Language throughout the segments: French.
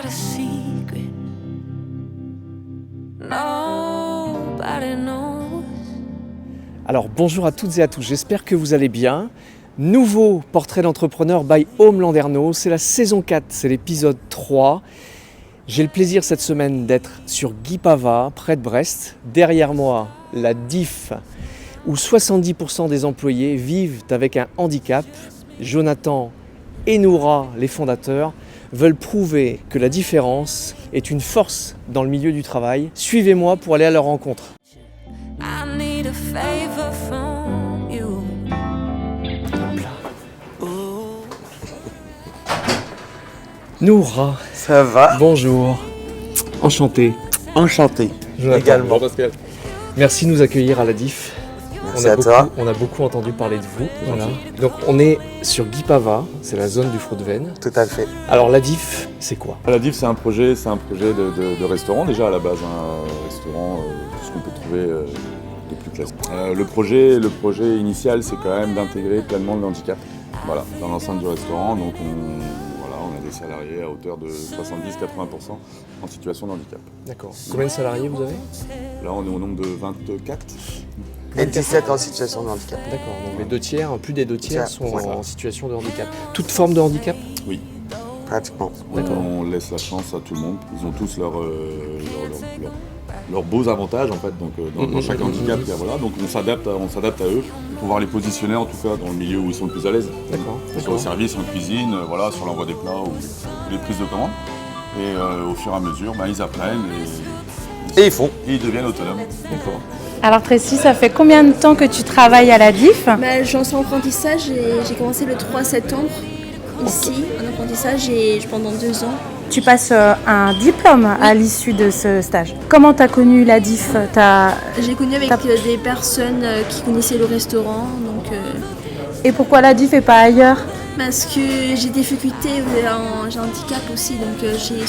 a secret nobody knows. Alors bonjour à toutes et à tous, j'espère que vous allez bien. Nouveau portrait d'entrepreneur by Home Landerneau, c'est la saison 4, c'est l'épisode 3. J'ai le plaisir cette semaine d'être sur Guipava, près de Brest. Derrière moi, la DIF, où 70% des employés vivent avec un handicap. Jonathan et Noura, les fondateurs, veulent prouver que la différence est une force dans le milieu du travail. Suivez-moi pour aller à leur rencontre. I need a favor from you. Noura, Ça va? bonjour. Enchanté. Enchanté. Jonathan. Également. Bonjour, Pascal. Merci de nous accueillir à la DIF. Merci à toi. On a beaucoup entendu parler de vous. Voilà. Donc on est sur Guipava, c'est la zone du Fruit-de-Venne. Tout à fait. Alors la DIF, c'est quoi? La DIF, c'est un projet de restaurant déjà à la base, un restaurant, tout ce qu'on peut trouver de plus classique. Le projet initial, c'est quand même d'intégrer pleinement le handicap, voilà, dans l'enceinte du restaurant. Donc on a des salariés à hauteur de 70-80% en situation de handicap. D'accord. Combien de salariés vous avez? Là, on est au nombre de 24. Et 17 en situation de handicap. D'accord. Donc les deux tiers, plus des deux tiers sont Ouais. en situation de handicap. Toute forme de handicap? Oui. Pratiquement. D'accord. On laisse la chance à tout le monde. Ils ont tous leurs beaux avantages en fait. Donc dans chaque handicap, il y a, voilà. Donc on s'adapte à eux pour pouvoir les positionner en tout cas dans le milieu où ils sont le plus à l'aise. D'accord. Sur le service, en cuisine, voilà, sur l'envoi des plats ou les prises de commande. Et au fur et à mesure, ils apprennent Et ils font. et ils deviennent autonomes. D'accord. Alors Tracy, ça fait combien de temps que tu travailles à la DIF? J'en suis en apprentissage et j'ai commencé le 3 septembre ici en apprentissage et pendant 2 ans. Tu passes un diplôme à l'issue de ce stage. Comment tu as connu la DIF? J'ai connu avec des personnes qui connaissaient le restaurant, donc Et pourquoi la DIF et pas ailleurs? parce que j'ai des difficultés, j'ai un handicap aussi, donc je suis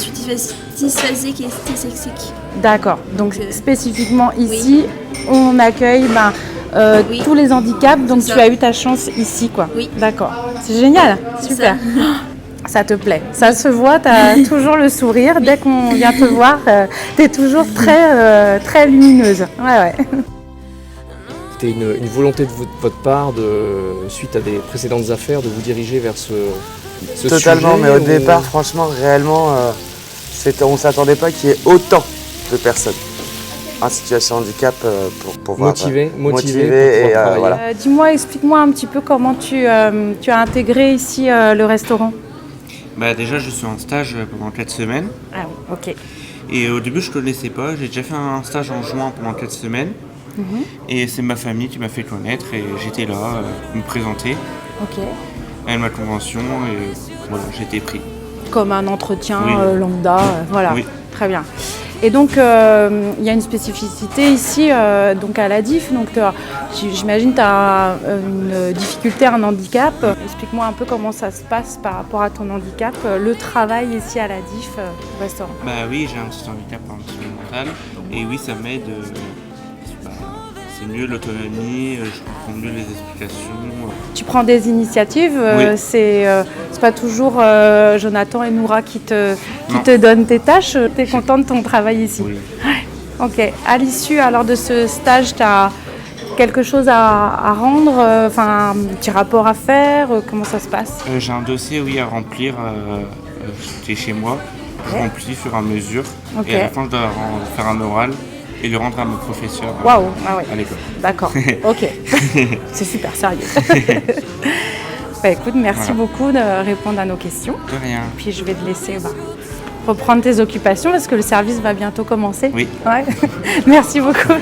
dysphasique et dyslexique. D'accord. Donc Donc, spécifiquement ici, on accueille Oui. tous les handicaps. Donc C'est tu ça. as eu ta chance ici, quoi. Oui. D'accord. C'est génial. C'est Super. ça. Ça te plaît. Ça se voit, tu as toujours le sourire. Dès qu'on vient te voir, tu es toujours très lumineuse. Ouais. C'était une volonté de votre part, suite à des précédentes affaires, de vous diriger vers ce Totalement, sujet mais au ou- départ, franchement, réellement, on ne s'attendait pas qu'il y ait autant de personnes en situation de handicap pour pouvoir Motivé pour motiver pouvoir et travailler. voilà. Dis-moi, explique-moi un petit peu comment tu as intégré ici le restaurant. Déjà, je suis en stage pendant 4 semaines. Ah oui, ok. Et au début, je ne connaissais pas. J'ai déjà fait un stage en juin pendant 4 semaines. Et c'est ma famille qui m'a fait connaître. Et j'étais là, me présenter. Ok. Elle m'a convention et voilà, j'ai été pris. Comme un entretien Oui. Lambda, voilà. Oui. Très bien. Et donc, il y a une spécificité ici, donc à la DIF. Donc, j'imagine que tu as une difficulté, un handicap. Explique-moi un peu comment ça se passe par rapport à ton handicap, le travail ici à la DIF au restaurant. Oui, j'ai un petit handicap, un petit peu mental. Et oui, ça m'aide. C'est mieux l'autonomie, je comprends mieux les explications. Tu prends des initiatives, Oui. c'est pas toujours Jonathan et Noura qui te Non. donnent tes tâches. Tu es content de ton travail ici? Oui. Ok. À l'issue alors de ce stage, tu as quelque chose à rendre, un petit rapport à faire, comment ça se passe? J'ai un dossier, oui, à remplir qui est chez moi. Je remplis au fur et à mesure. Ok. Et à la fin, je dois faire un oral et le rendre à mon professeur Waouh, ah ouais. à l'école. D'accord, ok. C'est super sérieux. Écoute, merci beaucoup de répondre à nos questions. De rien. Puis je vais te laisser reprendre tes occupations parce que le service va bientôt commencer. Oui. Ouais. Merci beaucoup.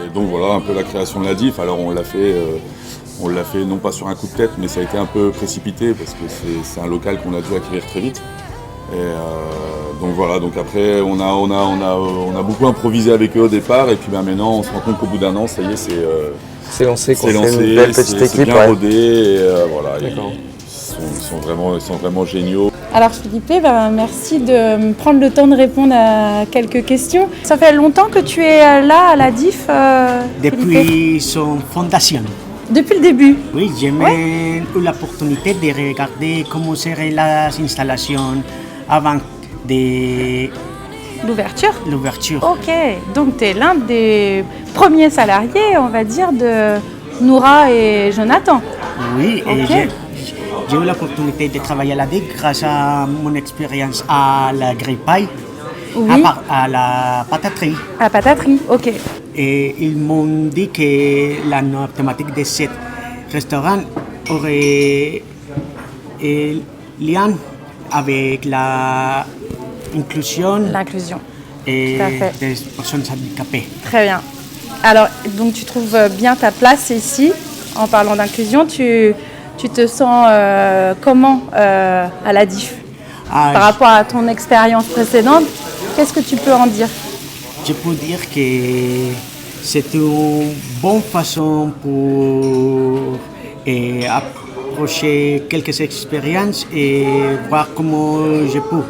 Et donc voilà un peu la création de la DIF. Alors on l'a fait non pas sur un coup de tête, mais ça a été un peu précipité parce que c'est un local qu'on a dû acquérir très vite. Et donc voilà, donc après on a beaucoup improvisé avec eux au départ et puis maintenant on se rend compte qu'au bout d'un an, ça y est, C'est lancé quoi. c'est lancé, une belle petite c'est équipe, bien ouais. rodé. Et, voilà, D'accord. ils sont vraiment géniaux. Alors Philippe, merci de me prendre le temps de répondre à quelques questions. Ça fait longtemps que tu es là à la DIF Philippe? Depuis son fondation. depuis le début. Oui, j'ai même eu l'opportunité de regarder comment seraient les installations avant de L'ouverture. l'ouverture. Ok, donc tu es l'un des premiers salariés, on va dire, de Noura et Jonathan. Oui, et Ok. j'ai eu l'opportunité de travailler à la DIC grâce à mon expérience à la grille paille, Oui, à la pataterie. à la pataterie, ok. Et ils m'ont dit que la thématique de ce restaurant aurait un lien avec l'inclusion L'inclusion, et tout à fait. des personnes handicapées. Très bien. Alors, donc tu trouves bien ta place ici, en parlant d'inclusion. Tu te sens comment à la DIF Ah, par rapport à ton expérience précédente? Qu'est-ce que tu peux en dire? je peux dire que c'est une bonne façon pour approcher quelques expériences et voir comment je peux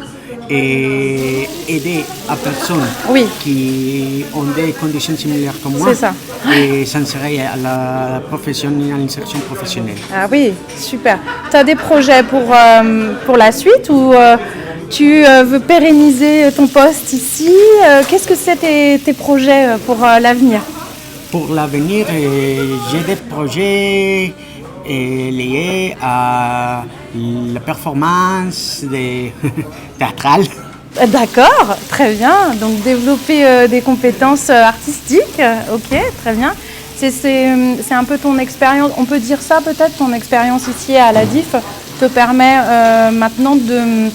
aider à personnes Oui. qui ont des conditions similaires que moi C'est ça. et s'insérer à la profession et à l'insertion professionnelle. Ah oui, super. Tu as des projets pour la suite ou tu veux pérenniser ton poste ici? Qu'est-ce que c'est tes projets pour l'avenir? Pour l'avenir, j'ai des projets liés à la performance théâtrale. D'accord, très bien. Donc développer des compétences artistiques, ok, très bien. C'est un peu ton expérience, on peut dire ça peut-être, ton expérience ici à la DIF te permet maintenant de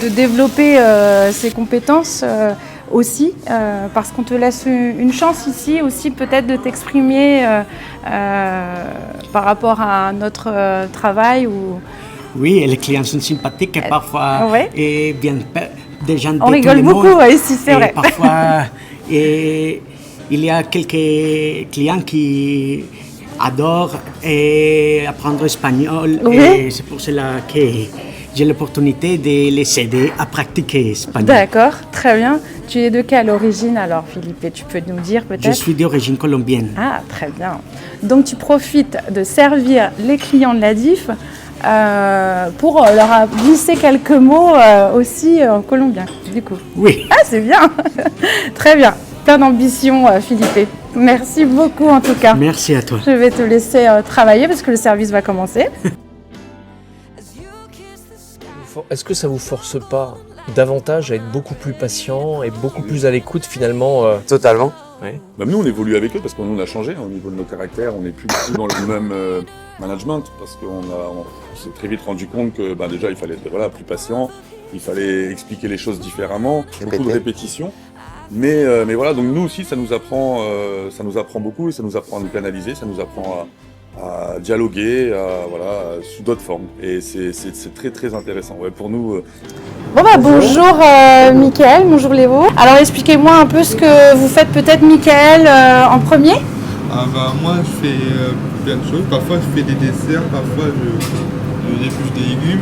développer ces compétences aussi, parce qu'on te laisse une chance ici aussi peut-être de t'exprimer par rapport à notre travail ou... Oui, et les clients sont sympathiques et parfois Ouais. et bien des gens de On tout rigole le beaucoup monde. ici, c'est Et vrai. parfois, il y a quelques clients qui adorent apprendre espagnol. Oui. Et c'est pour cela que j'ai l'opportunité de les aider à pratiquer espagnol. D'accord, très bien. Tu es de quelle origine alors, Philippe? Tu peux nous dire Je peut-être? suis d'origine colombienne. Ah, très bien. Donc tu profites de servir les clients de la DIF pour leur glisser quelques mots aussi en colombien, du coup. Oui. Ah, c'est bien. Très bien. Plein d'ambition, Philippe. Merci beaucoup en tout cas. Merci à toi. Je vais te laisser travailler parce que le service va commencer. Est-ce que ça vous force pas davantage à être beaucoup plus patient et beaucoup plus à l'écoute finalement Totalement. Bah, nous, on évolue avec eux parce qu'on a changé au niveau de nos caractères. On n'est plus du tout dans le même management parce qu'on s'est très vite rendu compte que déjà, il fallait être plus patient, il fallait expliquer les choses différemment, beaucoup de répétitions. Mais voilà, donc nous aussi, ça nous apprend beaucoup et ça nous apprend à nous canaliser, ça nous apprend à dialoguer, sous d'autres formes. Et c'est très très intéressant. Ouais, pour nous. Bon bonjour Mickaël, bonjour Léo. Alors expliquez-moi un peu ce que vous faites peut-être Mickaël en premier. Moi je fais plein de choses. Parfois je fais des desserts, parfois je dépluche des légumes.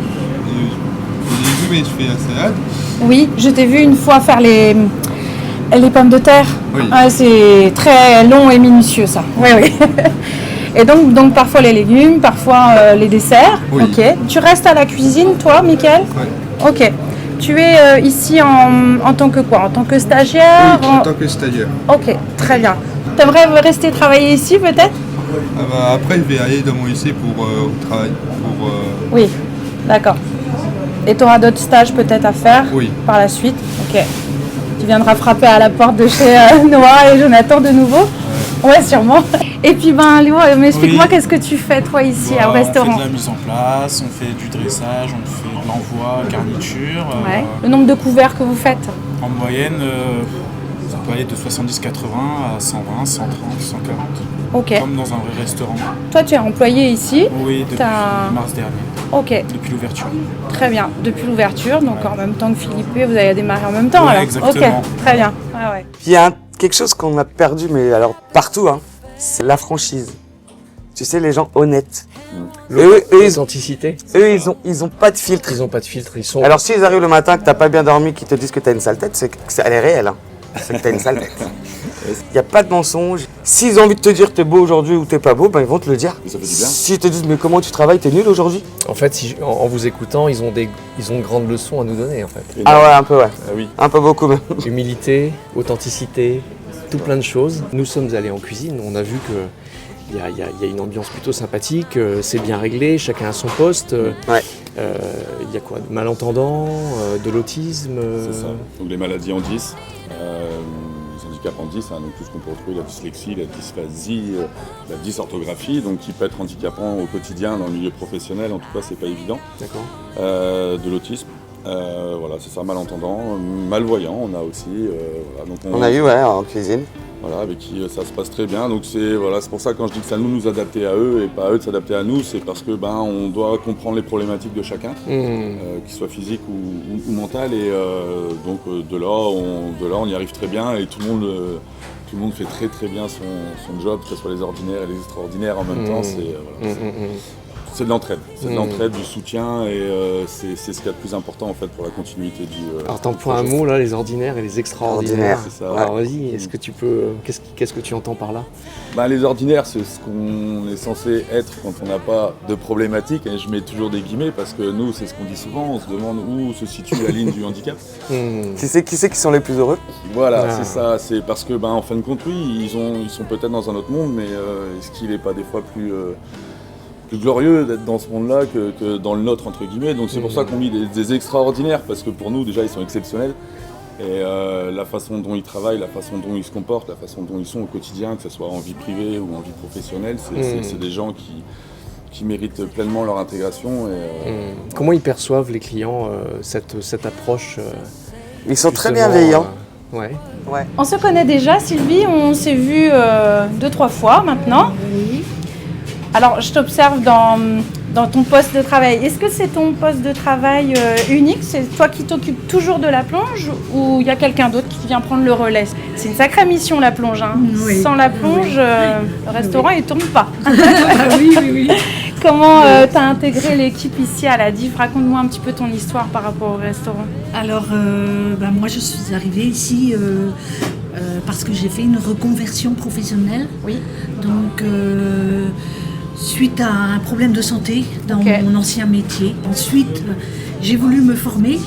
Et je fais la salade. Oui, je t'ai vu une fois faire les pommes de terre. Oui. Ah, c'est très long et minutieux ça. Oui, oui. Et donc parfois les légumes, parfois les desserts. Oui. Ok. Tu restes à la cuisine toi Mickaël? Oui. Ok. Tu es ici en tant que quoi? En tant que stagiaire? Oui, en tant que stagiaire. Ok, très bien. T'aimerais rester travailler ici peut-être? Après je vais aller dans mon lycée pour travailler. Oui, d'accord. Et tu auras d'autres stages peut-être à faire Oui. par la suite? Ok. Tu viendras frapper à la porte de chez Noah et Jonathan de nouveau? Ouais, sûrement. Et puis Léo, explique-moi qu'est-ce que tu fais toi ici au restaurant? On fait de la mise en place, on fait du dressage, on fait de l'envoi, garniture. Ouais. Le nombre de couverts que vous faites? En moyenne, ça peut aller de 70-80 à 120, 130, 140. Ok. Comme dans un vrai restaurant. Toi tu es employé ici? Oui, depuis mars dernier. Ok. Depuis l'ouverture. Très bien. Depuis l'ouverture, donc en même temps que Philippe, vous avez démarré en même temps Ouais, alors? exactement. Ok, très bien. Ah ouais. Puis il y a quelque chose qu'on a perdu, mais alors partout, c'est la franchise. Tu sais, les gens honnêtes. L'authenticité. Eux, ils ont pas de filtre. Ils ont pas de filtre. Ils sont. Alors s'ils arrivent le matin, que t'as pas bien dormi, qu'ils te disent que t'as une sale tête, c'est qu'elle est réelle. C'est que t'as une sale tête. Il n'y a pas de mensonge. S'ils ont envie de te dire t'es beau aujourd'hui ou t'es pas beau, ben ils vont te le dire. Et ça fait du bien. S'ils te disent mais comment tu travailles, t'es nul aujourd'hui. En fait, en vous écoutant, ils ont de grandes leçons à nous donner en fait. Ah ouais, un peu ouais. Ah oui. Un peu beaucoup même. Humilité, authenticité, tout plein de choses. Nous sommes allés en cuisine, on a vu que il y a une ambiance plutôt sympathique, c'est bien réglé, chacun a son poste. Ouais. Il y a quoi? Malentendants, de l'autisme. C'est ça. Donc les maladies en 10, les handicaps en 10, hein, donc tout ce qu'on peut retrouver, la dyslexie, la dysphasie, la dysorthographie, donc qui peut être handicapant au quotidien dans le milieu professionnel, en tout cas c'est pas évident. D'accord. De l'autisme, voilà, c'est ça, malentendant, malvoyant, on a aussi. Voilà, donc On a eu ouais en cuisine. Voilà, avec qui ça se passe très bien. Donc c'est pour ça que quand je dis que c'est à nous de nous adapter à eux et pas à eux de s'adapter à nous, c'est parce que on doit comprendre les problématiques de chacun, qu'ils soient physiques ou mentales. Et donc de là on y arrive très bien et tout le monde fait très très bien son job, que ce soit les ordinaires et les extraordinaires en même temps. C'est de l'entraide, du soutien et c'est ce qu'il y a de plus important en fait pour la continuité du. Alors t'emploies un mot là, les ordinaires et les extraordinaires. C'est ça. Alors vas-y, est-ce que tu peux, qu'est-ce que tu entends par là? Les ordinaires, c'est ce qu'on est censé être quand on n'a pas de problématique. Et je mets toujours des guillemets parce que nous, c'est ce qu'on dit souvent. On se demande où se situe la ligne du handicap. Qui c'est qui sont les plus heureux? Voilà, c'est ça. C'est parce que en fin de compte, oui, ils sont peut-être dans un autre monde, mais est-ce qu'il n'est pas des fois plus glorieux d'être dans ce monde-là que dans le nôtre, entre guillemets. Donc c'est pour ça qu'on met des extraordinaires, parce que pour nous, déjà, ils sont exceptionnels. Et la façon dont ils travaillent, la façon dont ils se comportent, la façon dont ils sont au quotidien, que ce soit en vie privée ou en vie professionnelle, c'est des gens qui méritent pleinement leur intégration. Comment ils perçoivent les clients cette approche Ils sont très bienveillants. Ouais. On se connaît déjà, Sylvie, on s'est vu 2-3 fois maintenant. Oui. Alors, je t'observe dans ton poste de travail. Est-ce que c'est ton poste de travail unique? C'est toi qui t'occupes toujours de la plonge ou il y a quelqu'un d'autre qui vient prendre le relais? C'est une sacrée mission, la plonge. Hein. Oui. Sans la plonge, le restaurant, il ne tourne pas. Oui. Comment tu as intégré l'équipe ici à la DIF? Raconte-moi un petit peu ton histoire par rapport au restaurant. Alors, moi, je suis arrivée ici parce que j'ai fait une reconversion professionnelle. Oui. Donc, suite à un problème de santé dans mon ancien métier. Ensuite, j'ai voulu me former.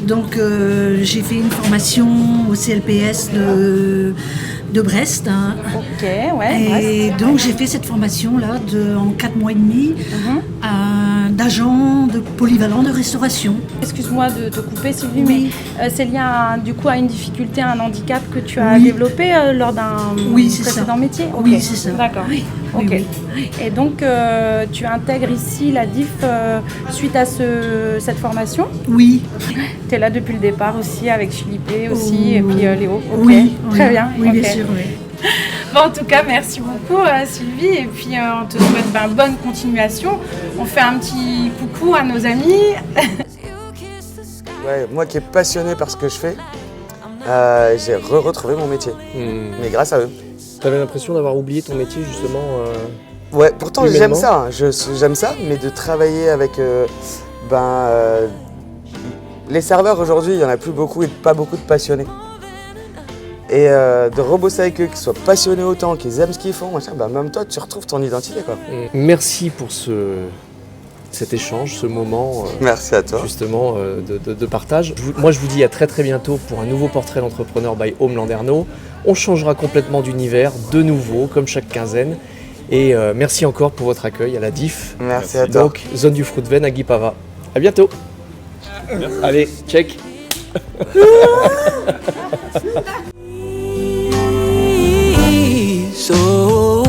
Donc, j'ai fait une formation au CLPS de Brest. Hein. Ok, ouais. Et Brest. donc, j'ai fait cette formation-là en 4 mois et demi d'agent de polyvalent de restauration. Excuse-moi de te couper, Sylvie, Oui. mais c'est lié à une difficulté, un handicap que tu as développé lors d'un précédent métier? Oui, c'est ça. D'accord. Oui. Ok. Oui. Et donc, tu intègres ici la DIF suite à cette formation? Oui. Tu es là depuis le départ aussi, avec Philippe aussi, et puis Léo? Okay. Oui. Très bien. Oui, Okay. bien sûr, oui. Bon, en tout cas, merci beaucoup Sylvie, et puis on te souhaite bonne continuation. On fait un petit coucou à nos amis. Ouais, moi qui est passionné par ce que je fais, j'ai retrouvé mon métier. Mais grâce à eux. T'avais l'impression d'avoir oublié ton métier justement Ouais, pourtant j'aime humainement. ça, j'aime ça, mais de travailler avec les serveurs aujourd'hui, il n'y en a plus beaucoup et pas beaucoup de passionnés. Et de rebosser avec eux, qu'ils soient passionnés autant, qu'ils aiment ce qu'ils font, même toi tu retrouves ton identité quoi. Merci pour cet échange, ce moment Merci à toi. justement de partage. Moi je vous dis à très très bientôt pour un nouveau portrait d'entrepreneur by Aume Landerneau. On changera complètement d'univers, de nouveau, comme chaque quinzaine. Et merci encore pour votre accueil à la DIF. Merci à toi. Donc, zone du fruit de Vennes à Guipava. À bientôt. Allez, check. So